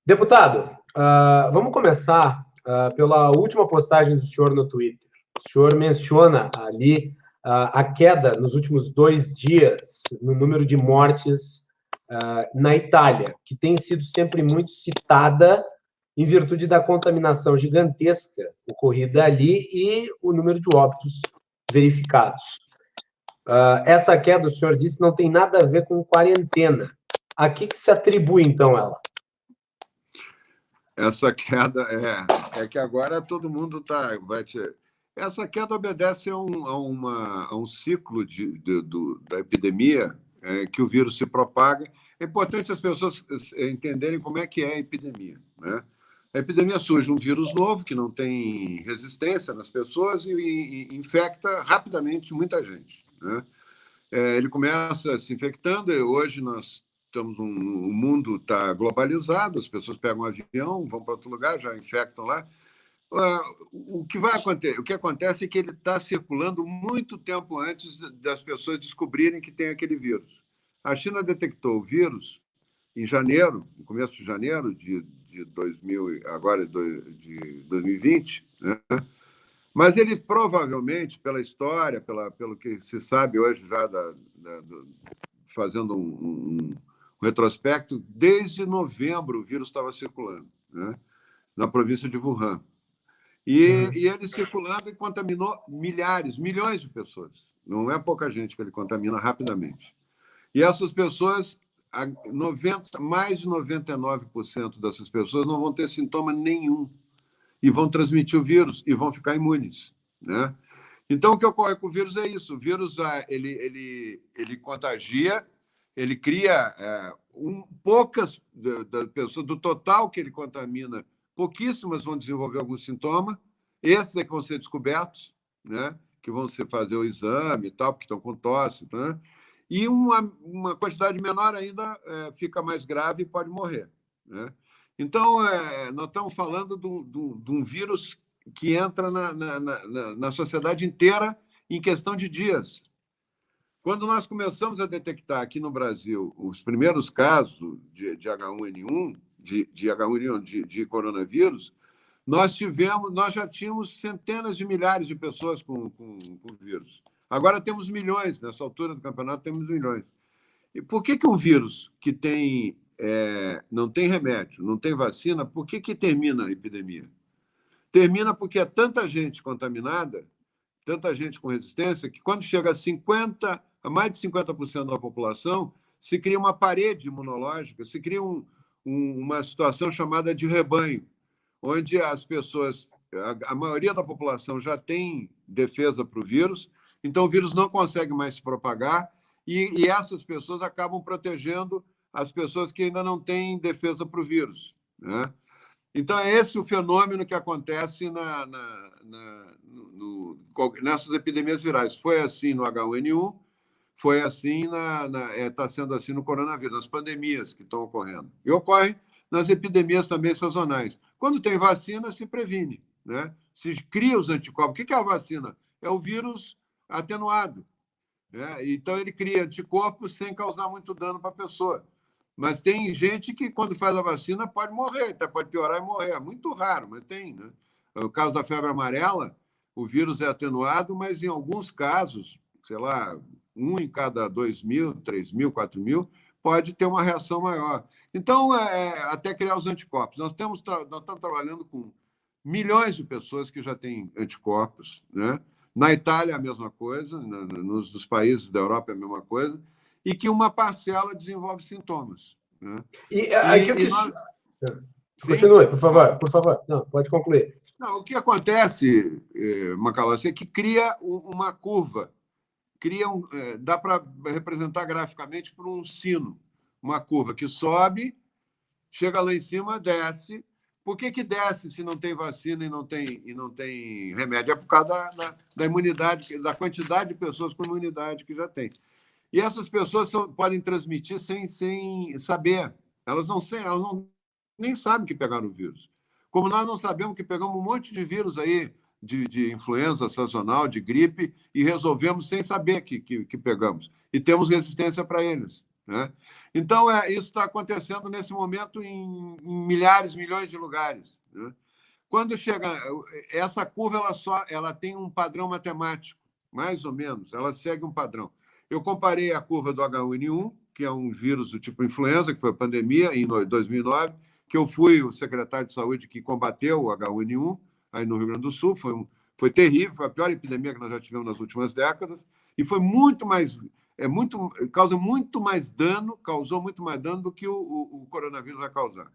Deputado, vamos começar pela última postagem do senhor no Twitter. O senhor menciona ali a queda nos últimos 2 dias no número de mortes na Itália, que tem sido sempre muito citada em virtude da contaminação gigantesca ocorrida ali e o número de óbitos verificados. Essa queda, o senhor disse, não tem nada a ver com quarentena. A que se atribui, então, ela? Essa queda é que agora todo mundo está... Essa queda obedece a um ciclo da epidemia, que o vírus se propaga. É importante as pessoas entenderem como é que é a epidemia, né? A epidemia surge um vírus novo que não tem resistência nas pessoas e infecta rapidamente muita gente, né? Ele começa se infectando e hoje nós estamos o mundo está globalizado, as pessoas pegam um avião, vão para outro lugar, já infectam lá. O que vai acontecer? O que acontece é que ele está circulando muito tempo antes das pessoas descobrirem que tem aquele vírus. A China detectou o vírus em janeiro, no começo de janeiro de 2020, né? Mas ele provavelmente, pela história, pelo que se sabe hoje já fazendo um retrospecto, desde novembro o vírus estava circulando, né? Na província de Wuhan. E ele circulando e contaminou milhões de pessoas. Não é pouca gente que ele contamina rapidamente. E essas pessoas, mais de 99% dessas pessoas não vão ter sintoma nenhum e vão transmitir o vírus e vão ficar imunes, né? Então, o que ocorre com o vírus é isso. O vírus ele contagia, ele cria poucas da pessoa, do total que ele contamina, pouquíssimas vão desenvolver algum sintoma. Esses é que vão ser descobertos, né? Que vão fazer o exame e tal, porque estão com tosse, né? E uma quantidade menor ainda fica mais grave e pode morrer, né? Então, nós estamos falando de um vírus que entra na sociedade inteira em questão de dias. Quando nós começamos a detectar aqui no Brasil os primeiros casos de H1N1, de coronavírus, nós já tínhamos centenas de milhares de pessoas com o vírus. Agora temos milhões, nessa altura do campeonato temos milhões. E por que um vírus que não tem remédio, não tem vacina, por que termina a epidemia? Termina porque é tanta gente contaminada, tanta gente com resistência, que quando chega a mais de 50% da população, se cria uma parede imunológica, se cria uma situação chamada de rebanho, onde as pessoas, a maioria da população já tem defesa para o vírus, então o vírus não consegue mais se propagar e essas pessoas acabam protegendo as pessoas que ainda não têm defesa para o vírus, né? Então, é esse o fenômeno que acontece nessas epidemias virais. Foi assim no H1N1, foi assim está sendo assim no coronavírus, nas pandemias que estão ocorrendo. E ocorre nas epidemias também sazonais. Quando tem vacina, se previne, né? Se cria os anticorpos. O que é a vacina? É o vírus atenuado, né? Então, ele cria anticorpos sem causar muito dano para a pessoa. Mas tem gente que, quando faz a vacina, pode morrer, até pode piorar e morrer. É muito raro, mas tem, né? No caso da febre amarela, o vírus é atenuado, mas em alguns casos, sei lá, 1 em cada 2.000, 3.000, 4.000, pode ter uma reação maior. Então, até criar os anticorpos. Nós estamos trabalhando com milhões de pessoas que já têm anticorpos, né? Na Itália, a mesma coisa, nos países da Europa, a mesma coisa, e que uma parcela desenvolve sintomas, né? Continue, por favor. Não, pode concluir. Não, o que acontece, Macalossi, é que cria uma curva, dá para representar graficamente por um sino, uma curva que sobe, chega lá em cima, desce. Por que desce se não tem vacina e não tem remédio? É por causa da imunidade, da quantidade de pessoas com imunidade que já tem. E essas pessoas podem transmitir sem saber. Elas nem sabem que pegaram o vírus. Como nós não sabemos que pegamos um monte de vírus aí, de influenza sazonal, de gripe, e resolvemos sem saber que pegamos. E temos resistência para eles, né? Então, isso está acontecendo nesse momento em milhares, milhões de lugares, né? Quando chega... Essa curva ela tem um padrão matemático, mais ou menos, ela segue um padrão. Eu comparei a curva do H1N1, que é um vírus do tipo influenza, que foi a pandemia, em 2009, que eu fui o secretário de saúde que combateu o H1N1, aí no Rio Grande do Sul, foi terrível, foi a pior epidemia que nós já tivemos nas últimas décadas, e foi muito mais... causou muito mais dano do que o coronavírus vai causar.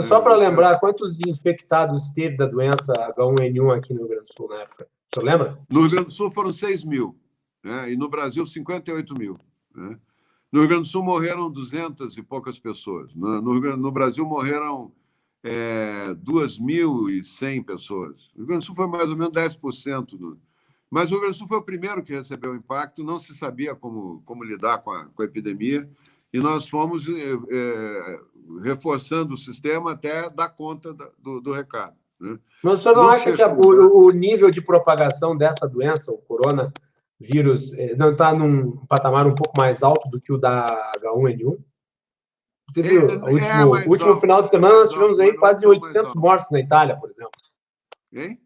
Só para lembrar, quantos infectados teve da doença H1N1 aqui no Rio Grande do Sul na época? O senhor lembra? No Rio Grande do Sul foram 6 mil, né? E no Brasil 58 mil. Né? No Rio Grande do Sul morreram 200 e poucas pessoas. No Brasil morreram 2.100 pessoas. O Rio Grande do Sul foi mais ou menos 10%. Mas o Rio Grande do Sul foi o primeiro que recebeu o impacto, não se sabia como lidar com a epidemia, e nós fomos reforçando o sistema até dar conta do recado. Né? Mas o senhor não acha que o nível de propagação dessa doença, o coronavírus, não está num patamar um pouco mais alto do que o da H1N1? O último final de semana nós tivemos aí quase 800 mortos na Itália, por exemplo. Hein?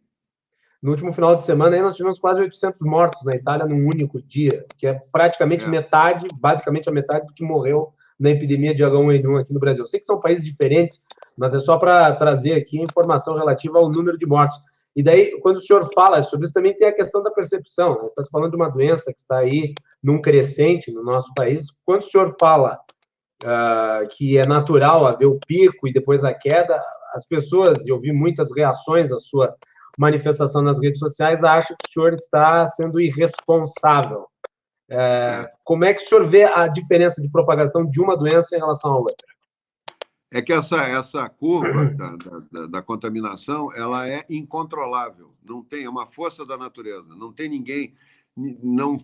No último final de semana aí nós tivemos quase 800 mortos na Itália num único dia, que é praticamente metade, basicamente a metade do que morreu na epidemia de H1N1 aqui no Brasil. Eu sei que são países diferentes, mas é só para trazer aqui a informação relativa ao número de mortos. E daí, quando o senhor fala sobre isso, também tem a questão da percepção. Né? Você está falando de uma doença que está aí num crescente no nosso país. Quando o senhor fala que é natural haver o pico e depois a queda, as pessoas, e eu vi muitas reações à sua manifestação nas redes sociais, acham que o senhor está sendo irresponsável. Como é que o senhor vê a diferença de propagação de uma doença em relação à outra? É que essa curva da contaminação ela é incontrolável. Não tem, é uma força da natureza. Não tem ninguém não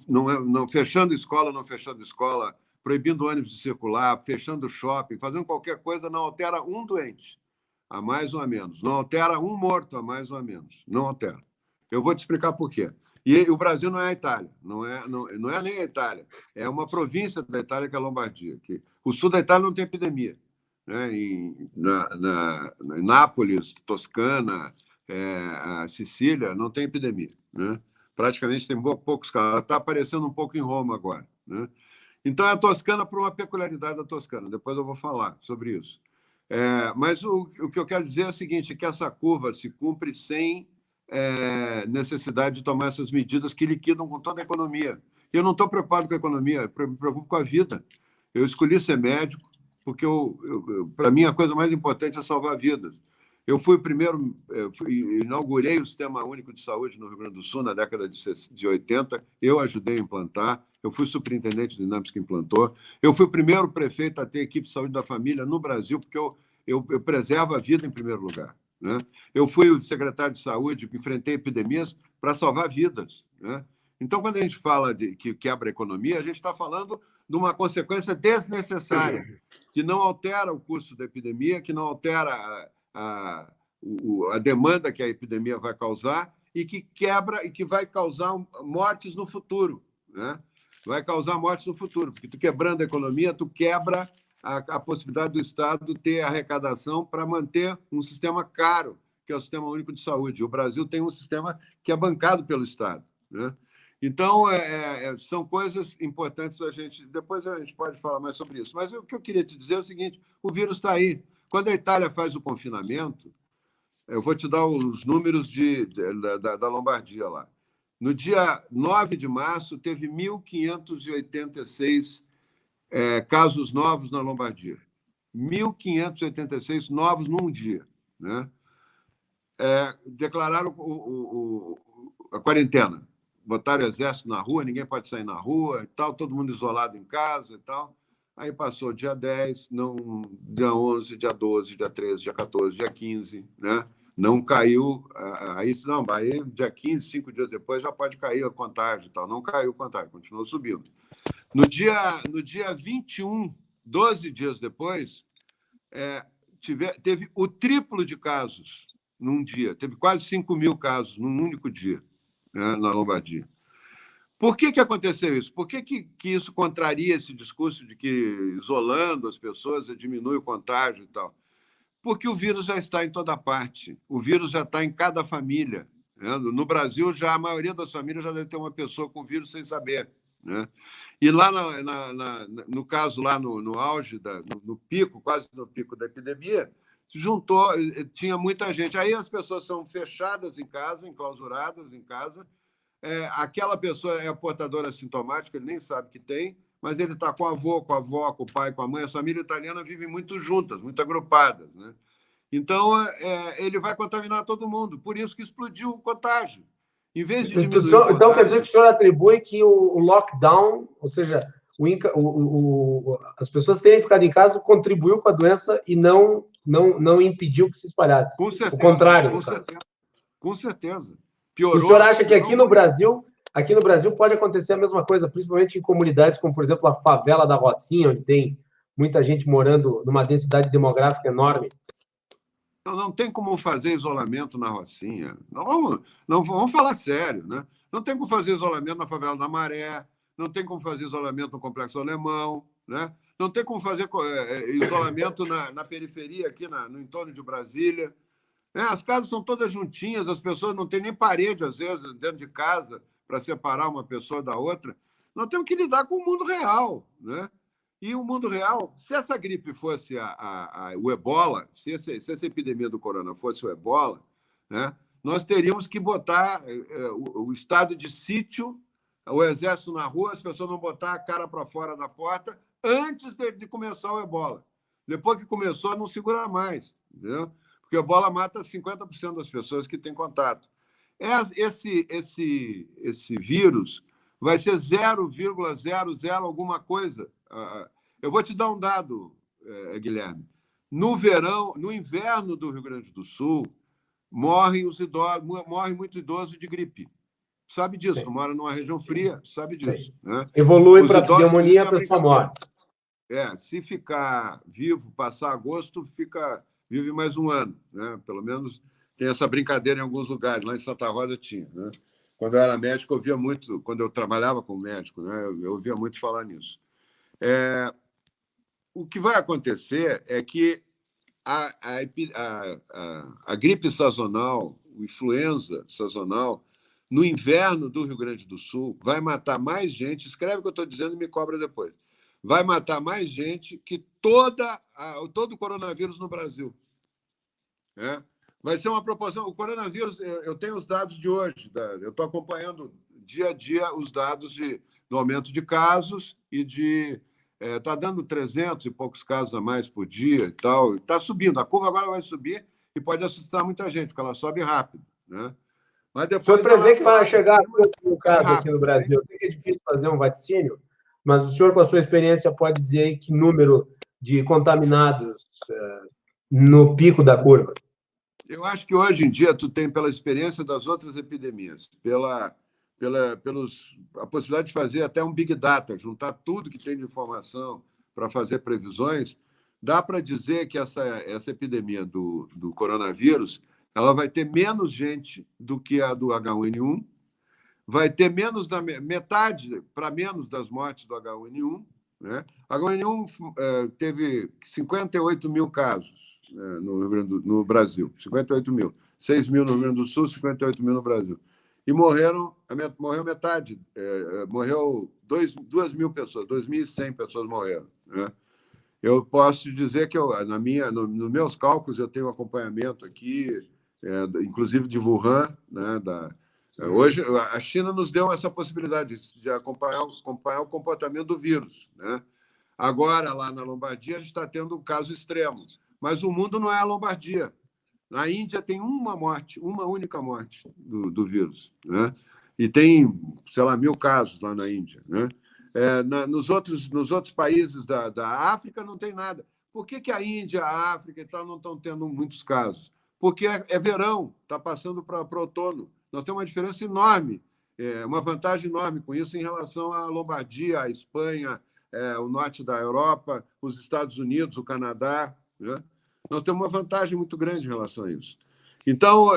fechando escola, não fechando escola, proibindo ônibus de circular, fechando shopping, fazendo qualquer coisa, não altera um doente, a mais ou a menos. Não altera um morto, a mais ou a menos. Não altera. Eu vou te explicar por quê. E o Brasil não é a Itália, não é nem a Itália. É uma província da Itália, que é a Lombardia. O sul da Itália não tem epidemia. Né? Em Nápoles, Toscana, a Sicília, não tem epidemia. Né? Praticamente tem poucos casos. Ela está aparecendo um pouco em Roma agora. Né? Então, a Toscana, por uma peculiaridade da Toscana, depois eu vou falar sobre isso. Mas o que eu quero dizer é o seguinte, que essa curva se cumpre sem necessidade de tomar essas medidas que liquidam com toda a economia. Eu não estou preocupado com a economia, eu me preocupo com a vida. Eu escolhi ser médico porque, para mim, a coisa mais importante é salvar vidas. Eu fui o primeiro, inaugurei o Sistema Único de Saúde no Rio Grande do Sul na década de 80, eu ajudei a implantar, eu fui superintendente do INAMPS que implantou, eu fui o primeiro prefeito a ter equipe de saúde da família no Brasil, porque eu preservo a vida em primeiro lugar. Né? Eu fui o secretário de saúde, enfrentei epidemias para salvar vidas. Né? Então, quando a gente fala de que quebra a economia, a gente está falando de uma consequência desnecessária, que não altera o custo da epidemia, que não altera a demanda que a epidemia vai causar e que quebra e que vai causar mortes no futuro. Né? Vai causar mortes no futuro, porque tu quebrando a economia, tu quebra a possibilidade do Estado ter arrecadação para manter um sistema caro, que é o Sistema Único de Saúde. O Brasil tem um sistema que é bancado pelo Estado. Né? Então, são coisas importantes a gente... Depois a gente pode falar mais sobre isso. Mas o que eu queria te dizer é o seguinte, o vírus está aí. Quando a Itália faz o confinamento, eu vou te dar os números da Lombardia lá. No dia 9 de março, teve 1.586 casos novos na Lombardia. 1.586 novos num dia. Né? Declararam a quarentena. Botaram o exército na rua, ninguém pode sair na rua, e tal, todo mundo isolado em casa e tal. Aí passou dia 10, não, dia 11, dia 12, dia 13, dia 14, dia 15, né? Não caiu, aí dia 15, 5 dias depois, já pode cair a contagem e tal. Não caiu a contagem, continuou subindo. No dia 21, 12 dias depois, teve o triplo de casos num dia. Teve quase 5.000 casos num único dia, né, na Lombardia. Por que aconteceu isso? Por que isso contraria esse discurso de que isolando as pessoas diminui o contágio e tal? Porque o vírus já está em toda parte. O vírus já está em cada família. Né? No Brasil, já a maioria das famílias já deve ter uma pessoa com vírus sem saber. Né? E lá, no caso, lá no auge, no pico, quase no pico da epidemia, juntou, tinha muita gente. Aí as pessoas são fechadas em casa, enclausuradas em casa. Aquela pessoa é a portadora assintomática, ele nem sabe que tem, mas ele está com a avó, com o pai, com a mãe. As famílias italianas vivem muito juntas, muito agrupadas. Né? Então, ele vai contaminar todo mundo. Por isso que explodiu o contágio. Em vez de diminuir o contágio... Então, quer dizer que o senhor atribui que o lockdown, ou seja, as pessoas terem ficado em casa, contribuiu com a doença e não impediu que se espalhasse. Com certeza. O contrário, com certeza. Piorou. O senhor acha que aqui no Brasil pode acontecer a mesma coisa, principalmente em comunidades como, por exemplo, a favela da Rocinha, onde tem muita gente morando numa densidade demográfica enorme? Não tem como fazer isolamento na Rocinha. Não vamos falar sério, né? Não tem como fazer isolamento na favela da Maré, não tem como fazer isolamento no Complexo Alemão, né? Não tem como fazer isolamento na periferia, aqui no entorno de Brasília. As casas são todas juntinhas, as pessoas não têm nem parede, às vezes, dentro de casa, para separar uma pessoa da outra. Nós temos que lidar com o mundo real, né? E o mundo real, se essa gripe fosse o ebola, se essa epidemia do corona fosse o ebola, né, nós teríamos que botar o estado de sítio, o exército na rua, as pessoas não botar a cara para fora da porta antes de começar o ebola. Depois que começou, não segura mais, entendeu? Porque o ebola mata 50% das pessoas que têm contato. Esse vírus vai ser 0,00 alguma coisa. Eu vou te dar um dado, Guilherme. No inverno do Rio Grande do Sul, morre muito idoso de gripe. Sabe disso? Sim. Tu mora numa região fria, sabe disso. Né? Evolui para pneumonia, a pessoa morre. Se ficar vivo, passar agosto, vive mais um ano. Né? Pelo menos tem essa brincadeira em alguns lugares. Lá em Santa Rosa tinha. Né? Quando eu era médico, eu ouvia muito, quando eu trabalhava como médico, né? Eu ouvia muito falar nisso. O que vai acontecer é que a gripe sazonal, o influenza sazonal, no inverno do Rio Grande do Sul, vai matar mais gente, escreve o que eu estou dizendo e me cobra depois, vai matar mais gente que todo o coronavírus no Brasil. Vai ser uma proporção. O coronavírus, eu tenho os dados de hoje, eu estou acompanhando dia a dia os dados do aumento de casos e está dando 300 e poucos casos a mais por dia e tal. Está subindo. A curva agora vai subir e pode assustar muita gente, porque ela sobe rápido. Né? Mas depois o senhor prevê que vai chegar no caso aqui no Brasil. Eu sei que é difícil fazer um vaticínio, mas o senhor, com a sua experiência, pode dizer aí que número de contaminados no pico da curva? Eu acho que hoje em dia tu tem, pela experiência das outras epidemias, a possibilidade de fazer até um Big Data, juntar tudo que tem de informação para fazer previsões, dá para dizer que essa epidemia do coronavírus ela vai ter menos gente do que a do H1N1, vai ter menos da metade para menos das mortes do H1N1. Né? H1N1 teve 58 mil casos no Brasil, 58 mil. 6 mil no Rio Grande do Sul, 58 mil no Brasil. E morreu metade, morreu 2 mil pessoas, 2.100 pessoas morreram. Né? Eu posso te dizer que nos meus cálculos eu tenho acompanhamento aqui, inclusive de Wuhan, né, hoje a China nos deu essa possibilidade de acompanhar o comportamento do vírus. Né? Agora, lá na Lombardia, a gente está tendo um caso extremo, mas o mundo não é a Lombardia. Na Índia tem uma única morte do vírus, né? E tem, sei lá, 1.000 casos lá na Índia. Né? Nos outros países da África não tem nada. Por que a Índia, a África e tal não estão tendo muitos casos? Porque é verão, está passando para outono. Nós temos uma diferença enorme, uma vantagem enorme com isso em relação à Lombardia, à Espanha, o norte da Europa, os Estados Unidos, o Canadá. Né? Nós temos uma vantagem muito grande em relação a isso. Então,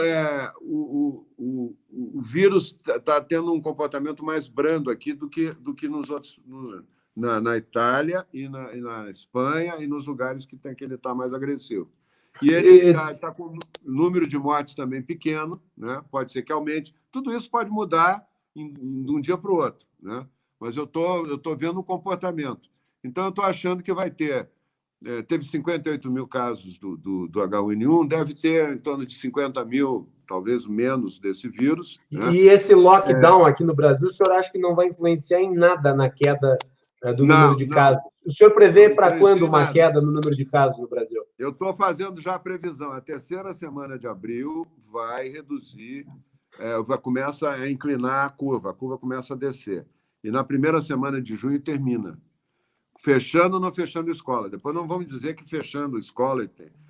o vírus está tendo um comportamento mais brando aqui do que nos outros, na Itália e na Espanha e nos lugares que ele está mais agressivo. E ele está com um número de mortes também pequeno, né? Pode ser que aumente. Tudo isso pode mudar de um dia para o outro, né? Mas eu estou vendo o comportamento. Então, eu estou achando que vai ter... teve 58 mil casos do H1N1, deve ter em torno de 50 mil, talvez menos, desse vírus. Né? E esse lockdown aqui no Brasil, o senhor acha que não vai influenciar em nada na queda do número de casos? O senhor prevê para quando uma queda no número de casos no Brasil? Eu estou fazendo já a previsão. A terceira semana de abril vai reduzir, começa a inclinar a curva começa a descer. E na primeira semana de junho termina. Fechando ou não fechando escola. Depois não vamos dizer que fechando escola,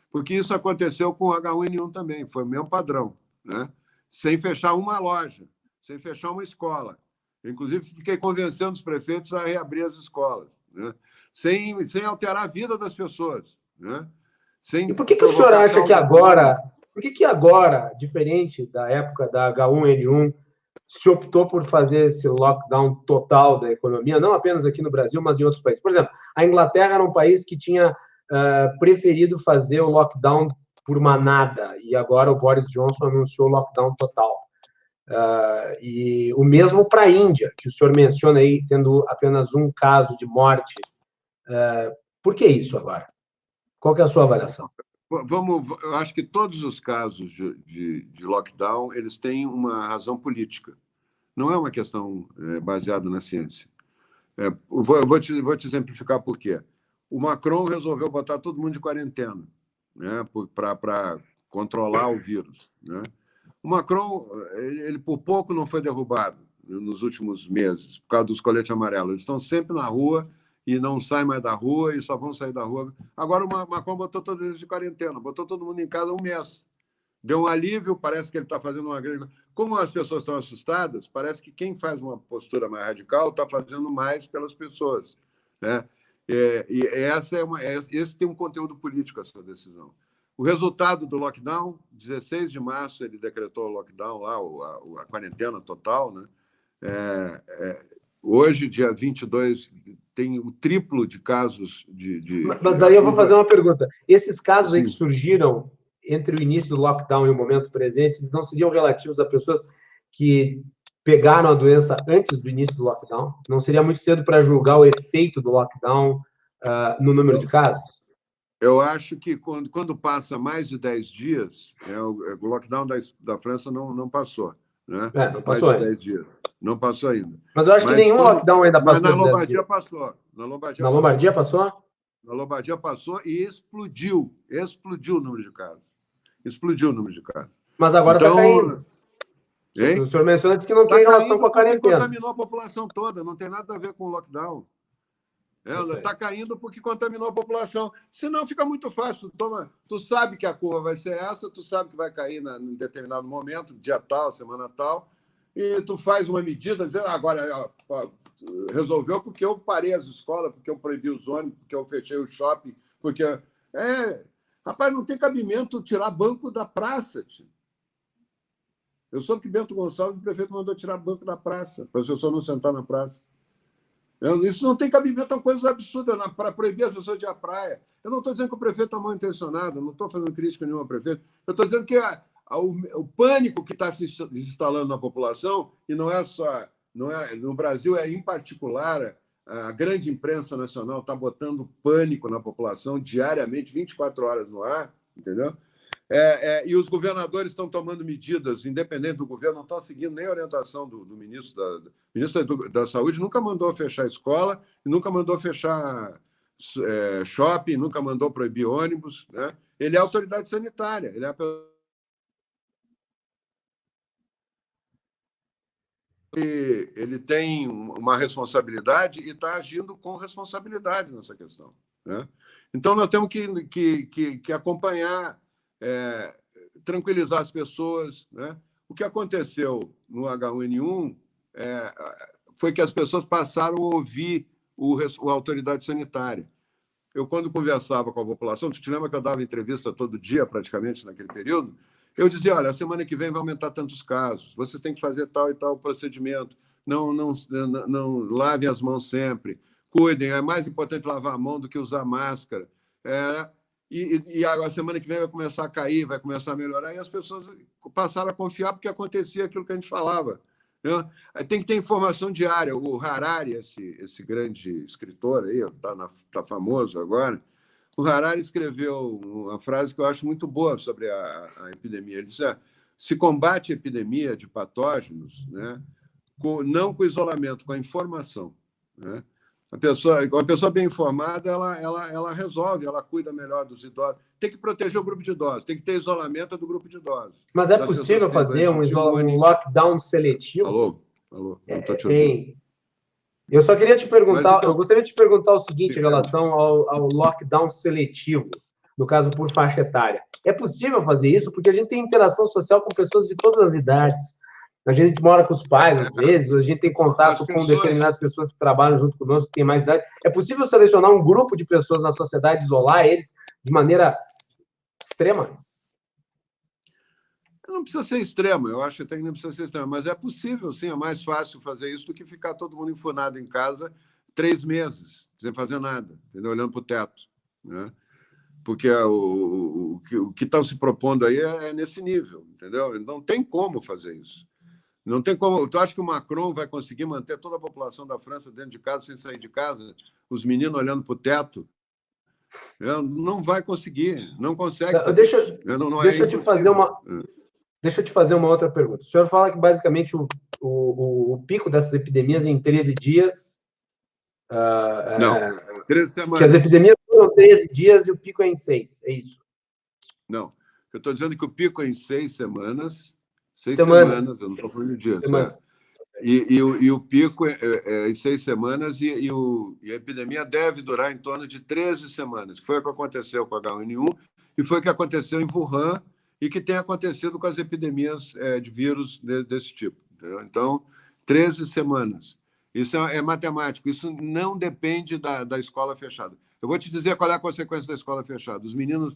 porque isso aconteceu com o H1N1 também, foi o mesmo padrão, né? Sem fechar uma loja, sem fechar uma escola. Eu, inclusive, fiquei convencendo os prefeitos a reabrir as escolas, né? Sem alterar a vida das pessoas, né? E por que o senhor acha que agora, diferente da época da H1N1, se optou por fazer esse lockdown total da economia, não apenas aqui no Brasil, mas em outros países? Por exemplo, a Inglaterra era um país que tinha preferido fazer o lockdown por manada, e agora o Boris Johnson anunciou o lockdown total. E o mesmo para a Índia, que o senhor menciona aí, tendo apenas um caso de morte. Por que isso agora? Qual que é a sua avaliação? Eu acho que todos os casos de lockdown eles têm uma razão política. Não é uma questão baseada na ciência. Eu vou te exemplificar por quê. O Macron resolveu botar todo mundo de quarentena, né, para controlar o vírus. Né? O Macron, ele por pouco não foi derrubado nos últimos meses, por causa dos coletes amarelos. Eles estão sempre na rua e não saem mais da rua e só vão sair da rua. Agora o Macron botou todos eles de quarentena, botou todo mundo em casa um mês. Deu um alívio, parece que ele está fazendo uma grande... Como as pessoas estão assustadas, parece que quem faz uma postura mais radical está fazendo mais pelas pessoas. Né? E esse tem um conteúdo político, essa decisão. O resultado do lockdown, 16 de março, ele decretou o lockdown, lá, a quarentena total. Né? Hoje, dia 22, tem o triplo de casos Mas daí eu vou fazer uma pergunta. Esses casos aí que surgiram entre o início do lockdown e o momento presente, eles não seriam relativos a pessoas que pegaram a doença antes do início do lockdown? Não seria muito cedo para julgar o efeito do lockdown no número de casos? Eu acho que quando passa mais de 10 dias, o lockdown da França não passou. Né? Não passou mais de 10 dias. Não passou ainda. Mas eu acho que nenhum lockdown ainda passou. Mas na Lombardia passou. Na Lombardia passou? Na Lombardia passou e explodiu o número de casos. Explodiu o número de casos. Mas agora está caindo. Hein? O senhor menciona que não tem relação com a quarentena. Contaminou a população toda, não tem nada a ver com o lockdown. Ela está caindo porque contaminou a população. Senão fica muito fácil. Tu sabe que a curva vai ser essa, tu sabe que vai cair em determinado momento, dia tal, semana tal, e tu faz uma medida, dizendo agora resolveu porque eu parei as escolas, porque eu proibi os ônibus, porque eu fechei o shopping, porque... Rapaz, não tem cabimento tirar banco da praça. Tio. Eu soube que Bento Gonçalves, o prefeito, mandou tirar banco da praça, para as pessoas não sentar na praça. Isso não tem cabimento, é uma coisa absurda para proibir as pessoas de ir à praia. Eu não estou dizendo que o prefeito está mal intencionado, não estou fazendo crítica nenhuma ao prefeito. Eu estou dizendo que o pânico que está se instalando na população, e não é só... no Brasil, em particular, a grande imprensa nacional está botando pânico na população diariamente, 24 horas no ar, entendeu? E os governadores estão tomando medidas, independente do governo, não estão seguindo nem a orientação do ministro da Saúde, nunca mandou fechar escola, nunca mandou fechar shopping, nunca mandou proibir ônibus. Né? Ele é autoridade sanitária, ele é ele tem uma responsabilidade e está agindo com responsabilidade nessa questão. Né? Então, nós temos que acompanhar, tranquilizar as pessoas. Né? O que aconteceu no H1N1 foi que as pessoas passaram a ouvir a autoridade sanitária. Eu, quando conversava com a população, tu te lembra que eu dava entrevista todo dia, praticamente, naquele período? Eu dizia, olha, a semana que vem vai aumentar tantos casos, você tem que fazer tal e tal procedimento, não lavem as mãos sempre, cuidem, é mais importante lavar a mão do que usar máscara. E a semana que vem vai começar a cair, vai começar a melhorar, e as pessoas passaram a confiar porque acontecia aquilo que a gente falava. Né? Tem que ter informação diária. O Harari, esse grande escritor aí, está famoso agora, o Harari escreveu uma frase que eu acho muito boa sobre a epidemia. Ele disse, se combate a epidemia de patógenos, né, não com isolamento, com a informação. Né? Uma pessoa bem informada, ela resolve, ela cuida melhor dos idosos. Tem que proteger o grupo de idosos, tem que ter isolamento do grurupo de idosos. Mas é possível fazer um lockdown seletivo? Alô? Não estou te ouvindo. Eu só queria te perguntar, eu gostaria de te perguntar o seguinte em relação ao lockdown seletivo, no caso por faixa etária. É possível fazer isso? Porque a gente tem interação social com pessoas de todas as idades. A gente mora com os pais, às vezes, a gente tem contato com determinadas pessoas que trabalham junto conosco, que têm mais idade. É possível selecionar um grupo de pessoas na sociedade, isolar eles de maneira extrema? Não precisa ser extremo, eu acho até que não precisa ser extremo, mas é possível, sim, é mais fácil fazer isso do que ficar todo mundo enfunado em casa 3 meses, sem fazer nada, entendeu? Olhando para o teto. Né? Porque o que estão se propondo aí é nesse nível, entendeu? Não tem como fazer isso. Não tem como. Tu acha que o Macron vai conseguir manter toda a população da França dentro de casa, sem sair de casa? Os meninos olhando para o teto? Não vai conseguir, não consegue. Deixa eu te fazer uma outra pergunta. O senhor fala que, basicamente, o pico dessas epidemias é em 13 dias. Não, 13 semanas. Que as epidemias foram 13 dias e o pico é em 6, é isso? Não, eu estou dizendo que o pico é em 6 semanas. 6 semanas, eu não estou falando de dias. E o pico é em 6 semanas e a epidemia deve durar em torno de 13 semanas, que foi o que aconteceu com a H1N1 e foi o que aconteceu em Wuhan e que tem acontecido com as epidemias de vírus desse tipo. Entendeu? Então, 13 semanas. Isso é matemático, isso não depende da escola fechada. Eu vou te dizer qual é a consequência da escola fechada. Os meninos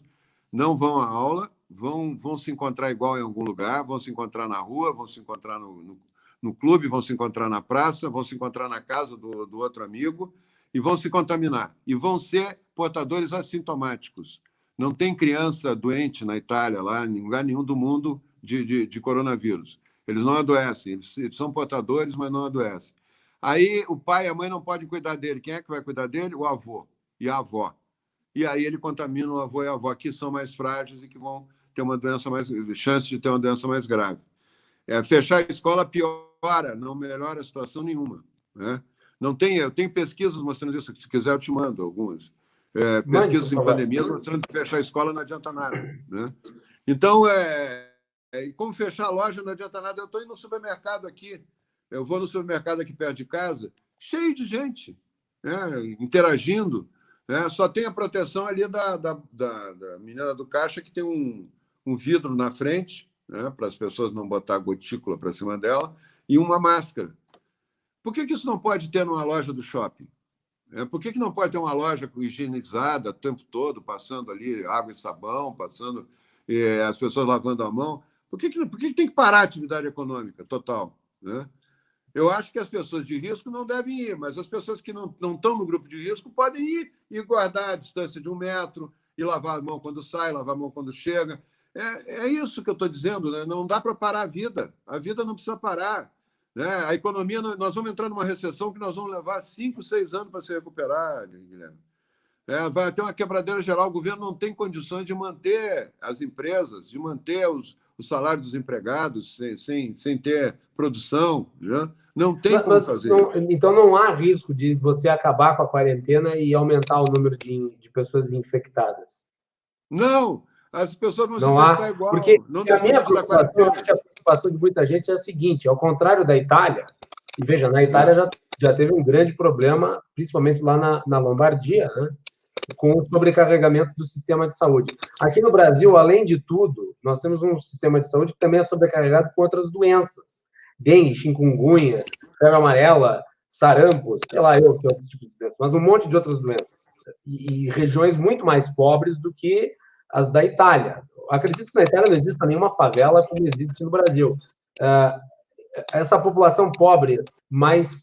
não vão à aula, vão se encontrar igual em algum lugar, vão se encontrar na rua, vão se encontrar no clube, vão se encontrar na praça, vão se encontrar na casa do outro amigo e vão se contaminar. E vão ser portadores assintomáticos. Não tem criança doente na Itália, lá, em lugar nenhum do mundo, de coronavírus. Eles não adoecem, eles são portadores, mas não adoecem. Aí o pai e a mãe não podem cuidar dele. Quem é que vai cuidar dele? O avô e a avó. E aí ele contamina o avô e a avó, que são mais frágeis e que vão ter uma chance de ter uma doença mais grave. Fechar a escola piora, não melhora a situação nenhuma. Né? Eu tenho pesquisas mostrando isso, se quiser eu te mando algumas. Pesquisas em pandemia mostrando que fechar a escola não adianta nada. Né? Então, como fechar a loja não adianta nada, eu estou indo no supermercado aqui, eu vou no supermercado aqui perto de casa, cheio de gente, interagindo. Só tem a proteção ali da menina do caixa, que tem um vidro na frente, para as pessoas não botar gotícula para cima dela, e uma máscara. Por que isso não pode ter numa loja do shopping? Por que não pode ter uma loja higienizada o tempo todo, passando ali água e sabão, passando as pessoas lavando a mão? Por que tem que parar a atividade econômica total? Né? Eu acho que as pessoas de risco não devem ir, mas as pessoas que não estão no grupo de risco podem ir e guardar a distância de 1 metro, e lavar a mão quando sai, lavar a mão quando chega. É isso que eu estou dizendo, né? Não dá para parar a vida não precisa parar. Né? A economia, nós vamos entrar numa recessão que nós vamos levar 5, 6 anos para se recuperar, Guilherme. Vai ter uma quebradeira geral, o governo não tem condições de manter as empresas, de manter os salários dos empregados sem ter produção, né? Não tem como fazer isso. Então não há risco de você acabar com a quarentena e aumentar o número de pessoas infectadas? Não, as pessoas vão se infectar igual. Porque a minha preocupação, eu acho que a preocupação de muita gente é a seguinte, ao contrário da Itália, e veja, na Itália já teve um grande problema, principalmente lá na Lombardia, né? Com o sobrecarregamento do sistema de saúde. Aqui no Brasil, além de tudo, nós temos um sistema de saúde que também é sobrecarregado com outras doenças. Dengue, chikungunya, febre amarela, sarampo, sei lá que outro tipo de doença, mas um monte de outras doenças. E regiões muito mais pobres do que as da Itália. acredito que na Itália não exista nenhuma favela como existe no Brasil. Essa população pobre, mais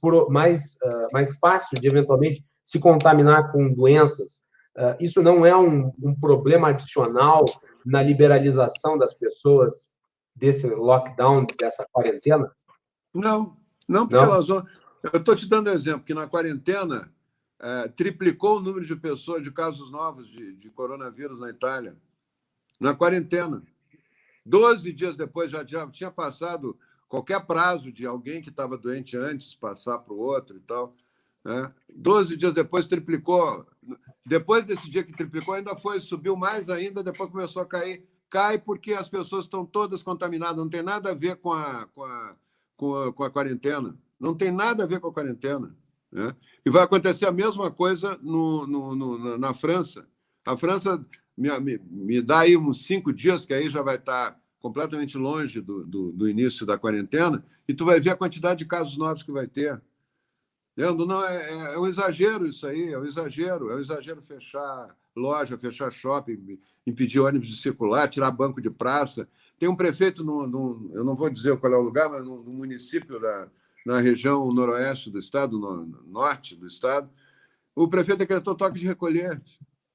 fácil de, eventualmente, se contaminar com doenças, isso não é um problema adicional na liberalização das pessoas desse lockdown, dessa quarentena? Não, porque Não? elas vão... Eu estou te dando exemplo, que na quarentena triplicou o número de pessoas, de casos novos de coronavírus na Itália. Na quarentena. 12 dias depois já tinha passado qualquer prazo de alguém que estava doente antes passar para o outro e tal. Né? 12 dias depois triplicou. Depois desse dia que triplicou, ainda subiu mais ainda, depois começou a cair. Cai porque as pessoas estão todas contaminadas, não tem nada a ver com a quarentena. Não tem nada a ver com a quarentena. Né? E vai acontecer a mesma coisa na França. A França me dá aí uns 5 dias, que aí já vai estar completamente longe do início da quarentena, e tu vai ver a quantidade de casos novos que vai ter. Não, é um exagero isso aí, é um exagero fechar loja, fechar shopping, impedir ônibus de circular, tirar banco de praça. Tem um prefeito, eu não vou dizer qual é o lugar, mas no município, na região noroeste do estado, no norte do estado, o prefeito decretou toque de recolher.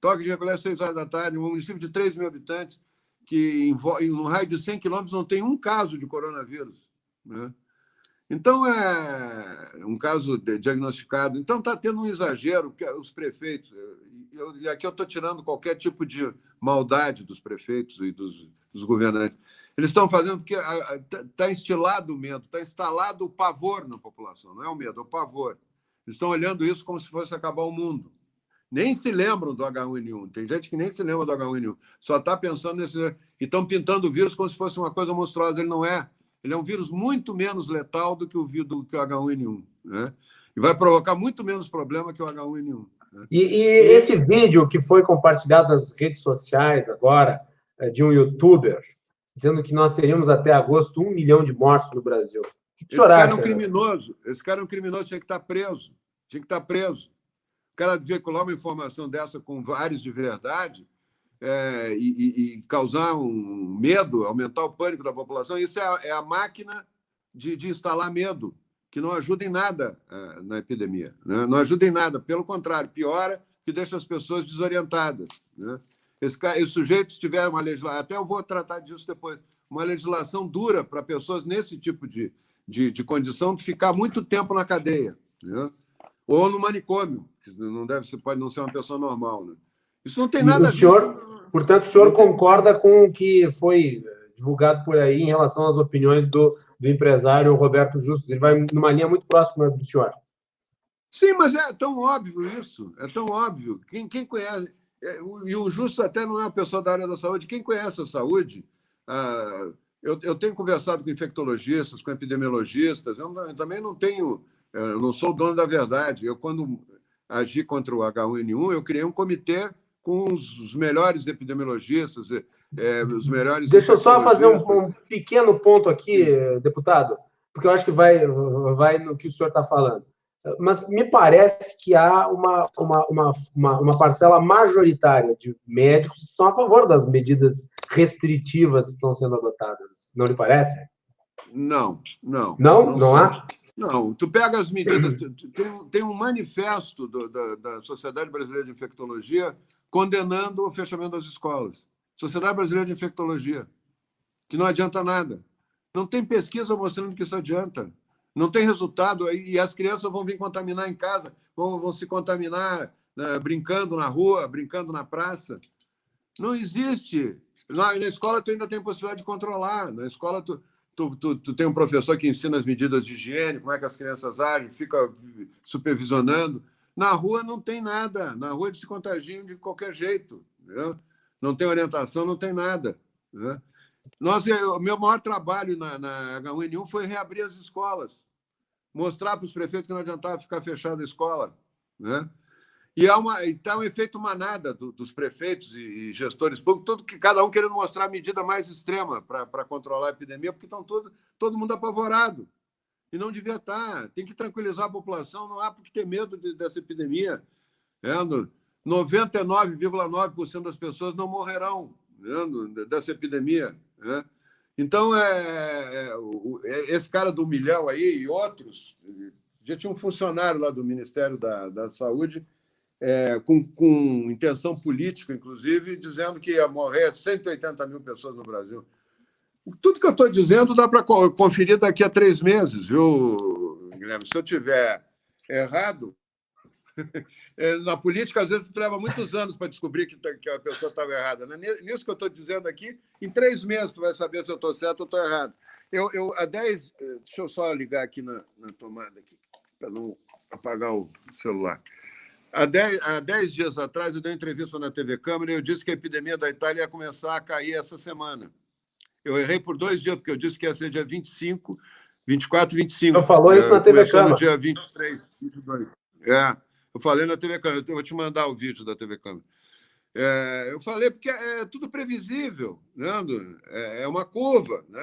Toque de recolher às 6 horas da tarde, um município de 3 mil habitantes, que no raio de 100 quilômetros não tem um caso de coronavírus. Né? Então, é um caso diagnosticado. Então, está tendo um exagero, que os prefeitos... E aqui eu estou tirando qualquer tipo de maldade dos prefeitos e dos governantes. Eles estão fazendo porque está instilado o medo, está instalado o pavor na população. Não é o medo, é o pavor. Eles estão olhando isso como se fosse acabar o mundo. Nem se lembram do H1N1. Tem gente que nem se lembra do H1N1. Só está pensando nesse... E estão pintando o vírus como se fosse uma coisa monstruosa. Ele não é. Ele é um vírus muito menos letal do que o H1N1. Né? E vai provocar muito menos problema que o H1N1. Né? E esse vídeo que foi compartilhado nas redes sociais agora, de um youtuber, dizendo que nós teríamos até agosto 1 milhão de mortos no Brasil. O que o senhor acha? Esse cara é um criminoso, tinha que estar preso. Tinha que estar preso. O cara veicular uma informação dessa com vários de verdade e causar um medo, aumentar o pânico da população, isso é a máquina de instalar medo, que não ajuda em nada na epidemia. Né? Não ajuda em nada, pelo contrário, piora, que deixa as pessoas desorientadas. Né? Esse sujeito, se tiver uma legislação, até eu vou tratar disso depois, uma legislação dura para pessoas nesse tipo de condição de ficar muito tempo na cadeia. Né? Ou no manicômio, que pode não ser uma pessoa normal. Né? Isso não tem nada a ver. Portanto, o senhor concorda com o que foi divulgado por aí em relação às opiniões do empresário Roberto Justus? Ele vai numa linha muito próxima do senhor. Sim, mas é tão óbvio isso. É tão óbvio. Quem conhece... E o Justus até não é uma pessoa da área da saúde. Quem conhece a saúde... Eu tenho conversado com infectologistas, com epidemiologistas. Eu também não tenho... Eu não sou o dono da verdade. Eu, quando agi contra o H1N1, eu criei um comitê com os melhores epidemiologistas, os melhores... Deixa eu só fazer um pequeno ponto aqui, deputado, porque eu acho que vai no que o senhor está falando. Mas me parece que há uma parcela majoritária de médicos que são a favor das medidas restritivas que estão sendo adotadas. Não lhe parece? Não. Não há? Não, tu pega as medidas... Tem um manifesto da Sociedade Brasileira de Infectologia condenando o fechamento das escolas. Sociedade Brasileira de Infectologia, que não adianta nada. Não tem pesquisa mostrando que isso adianta. Não tem resultado, e as crianças vão vir contaminar em casa, vão se contaminar brincando na rua, brincando na praça. Não existe. Na escola, tu ainda tem possibilidade de controlar. Na escola, tu tem um professor que ensina as medidas de higiene, como é que as crianças agem, fica supervisionando. Na rua não tem nada. Na rua eles se contagiam de qualquer jeito. Entendeu? Não tem orientação, não tem nada. Né? O meu maior trabalho na H1N1 foi reabrir as escolas. Mostrar para os prefeitos que não adiantava ficar fechada a escola. Né? E tá um efeito manada dos prefeitos e gestores públicos, cada um querendo mostrar a medida mais extrema para controlar a epidemia, porque estão todo mundo apavorado. E não devia estar. Tem que tranquilizar a população, não há por que ter medo dessa epidemia. 99,9% das pessoas não morrerão. né, dessa epidemia. Né? Então, esse cara do 1 milhão aí e outros, já tinha um funcionário lá do Ministério da Saúde com intenção política, inclusive, dizendo que ia morrer 180 mil pessoas no Brasil. Tudo que eu estou dizendo dá para conferir daqui a 3 meses, viu, Guilherme? Se eu tiver errado, na política, às vezes, tu leva muitos anos para descobrir que a pessoa estava errada. Né? Nisso que eu estou dizendo aqui, em 3 meses tu vai saber se eu estou certo ou estou errado. Deixa eu só ligar aqui na tomada, para não apagar o celular. Há 10 dias atrás, eu dei uma entrevista na TV Câmara e eu disse que a epidemia da Itália ia começar a cair essa semana. Eu errei por 2 dias, porque eu disse que ia ser dia 25, 24 e 25. Eu falou isso na TV Começou Câmara. no dia 23, 22. Eu falei na TV Câmara. Eu vou te mandar o vídeo da TV Câmara. Eu falei porque é tudo previsível, né? É uma curva. Né?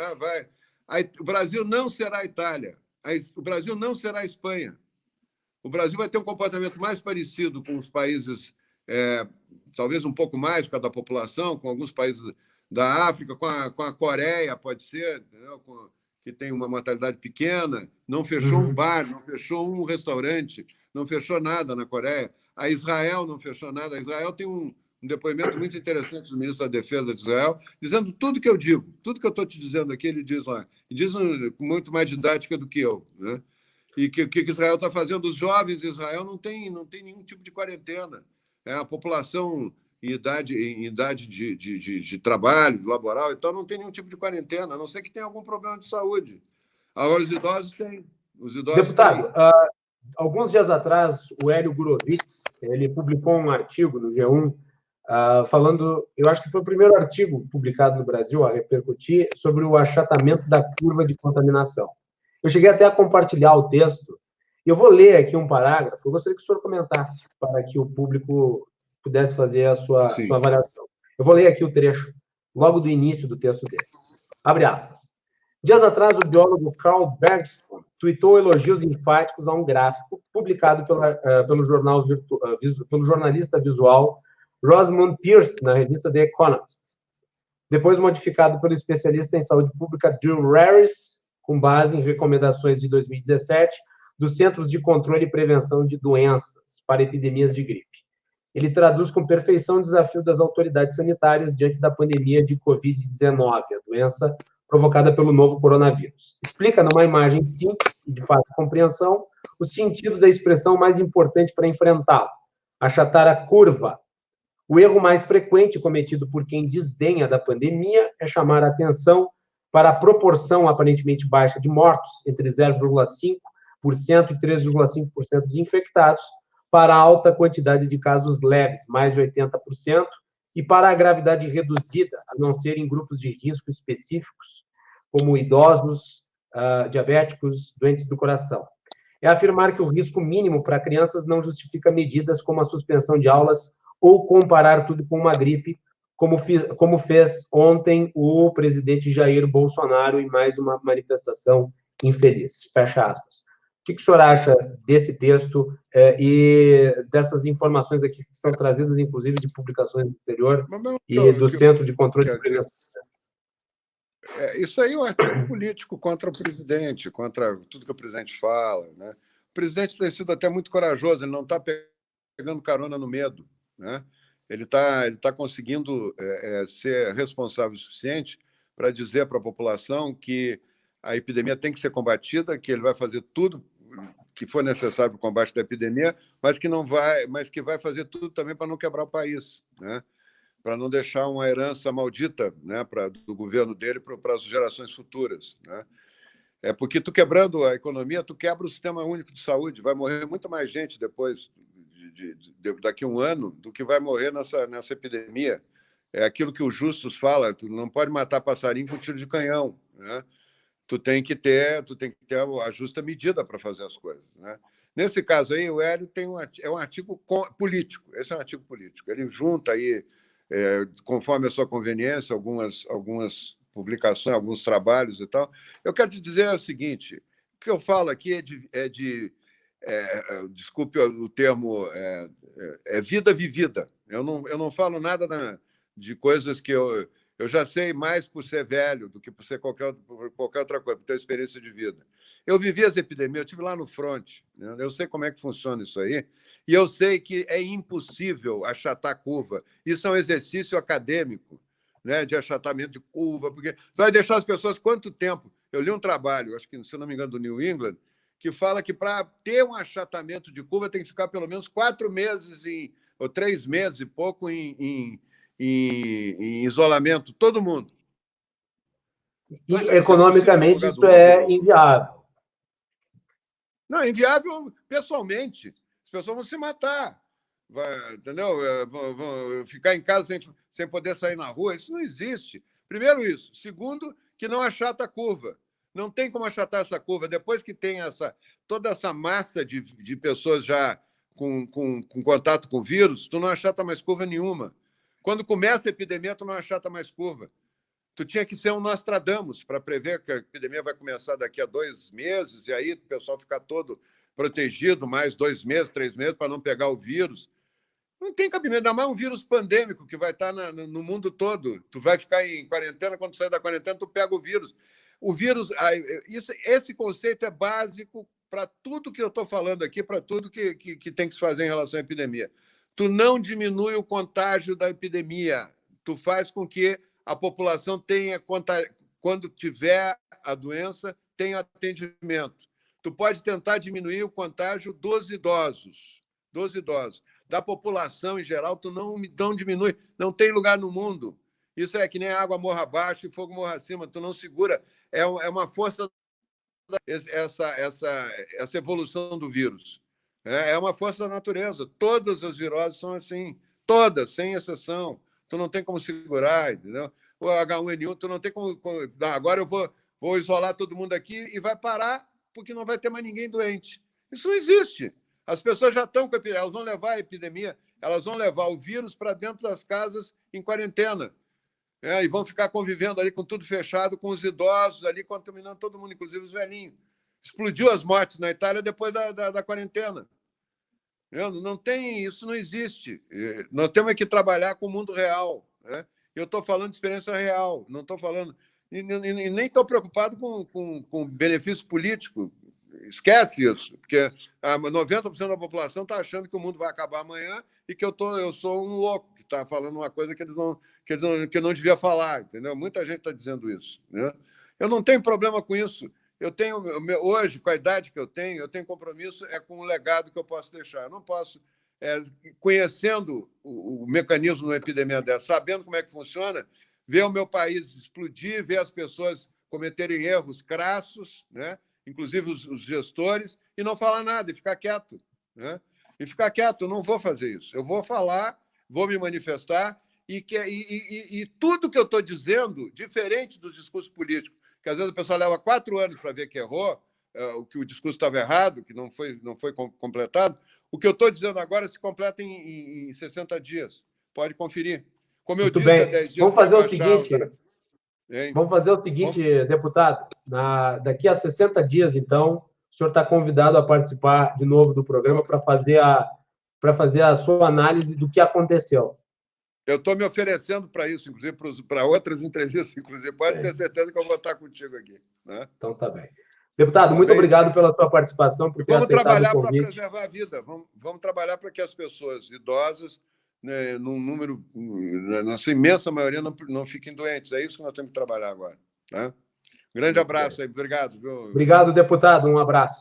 O Brasil não será a Itália. O Brasil não será a Espanha. O Brasil vai ter um comportamento mais parecido com os países, talvez um pouco mais por causa da população, com alguns países da África, com a Coreia, pode ser, entendeu? Que tem uma mortalidade pequena, não fechou um bar, não fechou um restaurante, não fechou nada na Coreia. A Israel não fechou nada. A Israel tem um depoimento muito interessante do ministro da Defesa de Israel, dizendo tudo que eu digo, tudo que eu estou te dizendo aqui, ele diz lá. E diz com muito mais didática do que eu, né? E o que Israel está fazendo? Os jovens de Israel não tem nenhum tipo de quarentena. A população em idade de trabalho, laboral, então não tem nenhum tipo de quarentena, a não ser que tenha algum problema de saúde. Agora, os idosos têm. Deputado, alguns dias atrás, o Hélio Gurovitz, ele publicou um artigo no G1 falando, eu acho que foi o primeiro artigo publicado no Brasil a repercutir sobre o achatamento da curva de contaminação. Eu cheguei até a compartilhar o texto, e eu vou ler aqui um parágrafo, eu gostaria que o senhor comentasse, para que o público pudesse fazer a sua avaliação. Eu vou ler aqui o trecho, logo do início do texto dele. Abre aspas. Dias atrás, o biólogo Carl Bergstrom tuitou elogios enfáticos a um gráfico publicado pelo jornalista visual Rosamund Pearce, na revista The Economist, depois modificado pelo especialista em saúde pública Drew Rares, com base em recomendações de 2017 dos Centros de Controle e Prevenção de Doenças para epidemias de gripe. Ele traduz com perfeição o desafio das autoridades sanitárias diante da pandemia de Covid-19, a doença provocada pelo novo coronavírus. Explica, numa imagem simples e de fácil compreensão, o sentido da expressão mais importante para enfrentá-lo: achatar a curva. O erro mais frequente cometido por quem desdenha da pandemia é chamar a atenção para a proporção aparentemente baixa de mortos, entre 0,5% e 3,5% dos infectados, para a alta quantidade de casos leves, mais de 80%, e para a gravidade reduzida, a não ser em grupos de risco específicos, como idosos, diabéticos, doentes do coração. É afirmar que o risco mínimo para crianças não justifica medidas como a suspensão de aulas ou comparar tudo com uma gripe, como fez ontem o presidente Jair Bolsonaro em mais uma manifestação infeliz. Fecha aspas. O que o senhor acha desse texto e dessas informações aqui que são trazidas, inclusive, de publicações do exterior e do Centro de Controle de Prevenção? Isso aí é um artigo político contra o presidente, contra tudo que o presidente fala. Né? O presidente tem sido até muito corajoso, ele não está pegando carona no medo. Né? Ele tá conseguindo ser responsável o suficiente para dizer para a população que a epidemia tem que ser combatida, que ele vai fazer tudo que for necessário para o combate da epidemia, mas que vai fazer tudo também para não quebrar o país, né? Para não deixar uma herança maldita, né, do governo dele para as gerações futuras. Né? Porque tu quebrando a economia, tu quebra o sistema único de saúde, vai morrer muito mais gente depois, daqui a um ano, do que vai morrer nessa epidemia. É aquilo que o Justus fala, tu não pode matar passarinho com tiro de canhão, né? Tu tem que ter a justa medida para fazer as coisas. Né? Nesse caso aí, o Hélio é um artigo político. Esse é um artigo político. Ele junta aí, conforme a sua conveniência, algumas publicações, alguns trabalhos e tal. Eu quero te dizer o seguinte: o que eu falo aqui desculpe o termo, vida vivida. Eu não falo nada de coisas que eu já sei mais por ser velho do que por ser qualquer outra coisa, por ter experiência de vida. Eu vivi as epidemias, eu estive lá no front, né? Eu sei como é que funciona isso aí, e eu sei que é impossível achatar curva. Isso é um exercício acadêmico, né, de achatamento de curva, porque vai deixar as pessoas quanto tempo? Eu li um trabalho, acho que, se eu não me engano, do New England, que fala que para ter um achatamento de curva tem que ficar pelo menos 4 meses ou 3 meses e pouco em isolamento, todo mundo. E, economicamente, isso é inviável. Não, é inviável pessoalmente. As pessoas vão se matar. Entendeu? Vão ficar em casa sem poder sair na rua. Isso não existe. Primeiro isso. Segundo, que não achata a curva. Não tem como achatar essa curva. Depois que tem toda essa massa de pessoas já com contato com o vírus, tu não achata mais curva nenhuma. Quando começa a epidemia, tu não achata mais curva. Tu tinha que ser um Nostradamus para prever que a epidemia vai começar daqui a 2 meses, e aí o pessoal ficar todo protegido mais 2 meses, 3 meses, para não pegar o vírus. Não tem cabimento, ainda mais um vírus pandêmico que vai estar no mundo todo. Tu vai ficar em quarentena, quando sair da quarentena, tu pega o vírus. O vírus, esse conceito é básico para tudo que eu estou falando aqui, para tudo que tem que se fazer em relação à epidemia. Tu não diminui o contágio da epidemia, tu faz com que a população tenha, quando tiver a doença, tenha atendimento. Tu pode tentar diminuir o contágio dos idosos. Da população em geral, tu não diminui. Não tem lugar no mundo. Isso é que nem água morra abaixo e fogo morra acima. Tu não segura. É uma força essa evolução do vírus. É uma força da natureza. Todas as viroses são assim. Todas, sem exceção. Tu não tem como segurar, entendeu? O H1N1, tu não tem como... Agora eu vou isolar todo mundo aqui e vai parar porque não vai ter mais ninguém doente. Isso não existe. As pessoas já estão com a epidemia, elas vão levar a epidemia, elas vão levar o vírus para dentro das casas em quarentena. E vão ficar convivendo ali com tudo fechado, com os idosos ali, contaminando todo mundo, inclusive os velhinhos. Explodiu as mortes na Itália depois da quarentena. Não tem, isso não existe. Nós temos que trabalhar com o mundo real. Né? Eu estou falando de experiência real, não estou falando... E nem estou preocupado com benefício político. Esquece isso, porque 90% da população está achando que o mundo vai acabar amanhã e que eu sou um louco que está falando uma coisa que eu não devia falar, entendeu? Muita gente está dizendo isso. Né? Eu não tenho problema com isso. Eu tenho hoje, com a idade que eu tenho compromisso com o legado que eu posso deixar. Eu não posso, conhecendo o mecanismo de uma epidemia dessa, sabendo como é que funciona, ver o meu país explodir, ver as pessoas cometerem erros crassos, né? Inclusive os gestores, e não falar nada, e ficar quieto. Né? E ficar quieto, eu não vou fazer isso. Eu vou falar, vou me manifestar, e tudo que eu estou dizendo, diferente dos discursos políticos, que às vezes a pessoa leva 4 anos para ver que errou, que o discurso estava errado, que não foi completado, o que eu estou dizendo agora se completa em 60 dias. Pode conferir. Como eu Muito disse, bem. há 10 dias... Vamos fazer o seguinte... Vamos fazer o seguinte, deputado. Daqui a 60 dias, então, o senhor está convidado a participar de novo do programa para fazer a sua análise do que aconteceu. Eu estou me oferecendo para isso, inclusive para outras entrevistas, inclusive. Pode ter certeza que eu vou estar contigo aqui. Né? Então, tá bem. Deputado, muito obrigado pela sua participação, por ter aceitado o convite. Vamos trabalhar para preservar a vida. Vamos trabalhar para que as pessoas idosas, né, num número, na sua imensa maioria, não fiquem doentes. É isso que nós temos que trabalhar agora. Tá? Grande abraço aí. Obrigado. Obrigado, deputado. Um abraço.